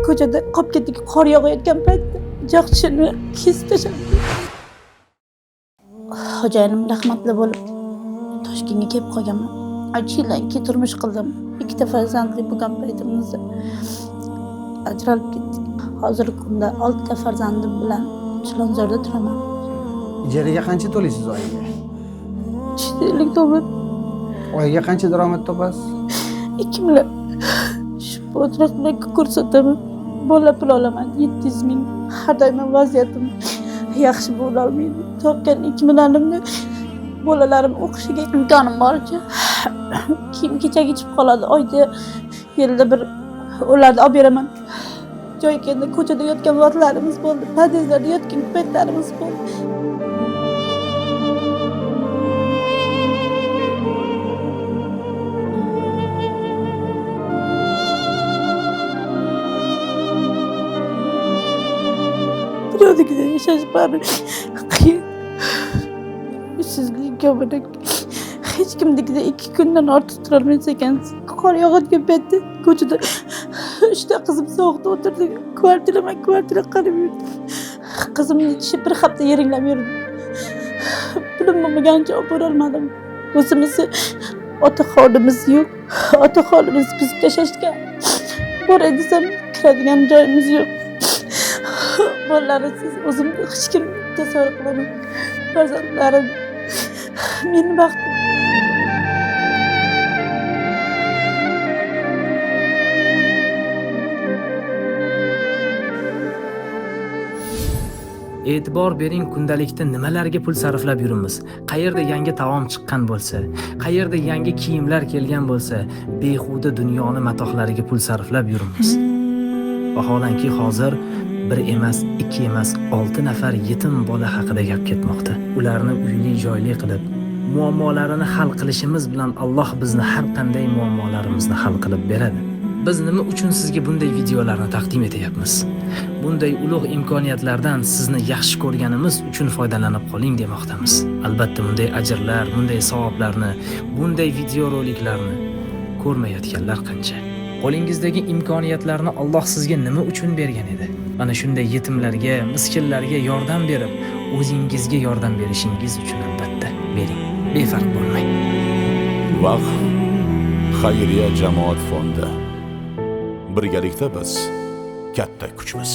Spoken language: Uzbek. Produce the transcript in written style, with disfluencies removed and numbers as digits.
ko'chada qolib ketdik, qor yog'ayotgan paytda jaqchini kesib tashladi. Xo'jayinim rahmatli bo'lib Toshkentga kelib qolganman. 3 yildan keyin turmush qildim. 2 farzandli bo'lgan paytimizda ajralib ketdik. Hozirgi kunda 6 farzandim bilan Chilonzorda turaman. Ijaraga qancha to'laysiz oyiga? 200 dollar. Oyiga qancha daromad topasiz? 2 million. Shu podroqlarga ko'rsataman. Bola pul olaman 700 ming. Har doim vaziyatim yaxshi bo'la olmaydi. Topgan 2 millionimni bolalarim o'qishiga imkonim boricha kiyim-kechak ichib qoladi. Oyda yilda bir ularni olib beraman. Joykenda ko'chada yotgan vaqtlarimiz bo'ldi. Podyezdlarda yotgan paytlarimiz bo'ldi. Birovnikida yashash bari qiyin. Sizlik yo'q. Hech kimnikida 2 kundan ortiq turolmaysiz ekansiz. Qor yog'ayotgan paytda ko'chada 3 ta qizim sovuqda o'tirdi. Kvartira qarab yurdi. Qizimni tishi bir hafta yeringlab yurdi. Pulim bo'lmagancha olib borolmadim. O'zimizni otaxonimiz yo'q. Otaxonimiz buzib tashlashgan. Boray desam kiradigan joyimiz yo'q. Bolalarsiz o'zimni hech kim tasavvur qilaman. Farzandlarim meni baxtim. E'tibor bering, kundalikda nimalarga pul sarflab yuramiz. Qayerda yangi taom chiqqan bo'lsa, qayerda yangi kiyimlar kelgan bo'lsa, behuda dunyoni matohlariga pul sarflab yuramiz. Vaholanki hozir 1 emas, 2 emas, 6 nafar yetim bola haqida gap ketmoqda. Ularni uyli joyli qilib, muammolarini hal qilishimiz bilan Alloh bizni har qanday muammolarimizni hal qilib beradi. Biz nima uchun sizga bunday videolarni taqdim etyapmiz? Bunday ulug' imkoniyatlardan sizni yaxshi ko'rganimiz uchun foydalanib qoling demoqdamiz. Albatta bunday ajrlar, bunday savoblarni, bunday videoroliklarni ko'rmayotganlar qancha. Qo'lingizdagi imkoniyatlarni Alloh sizga nima uchun bergan edi? Mana shunday yetimlarga, miskinlarga yordam berib, o'zingizga yordam berishingiz uchun albatta bering. Befarq bo'lmang. Vaqf xayriya jamoat fondi. Birgalikda biz katta kuchmiz.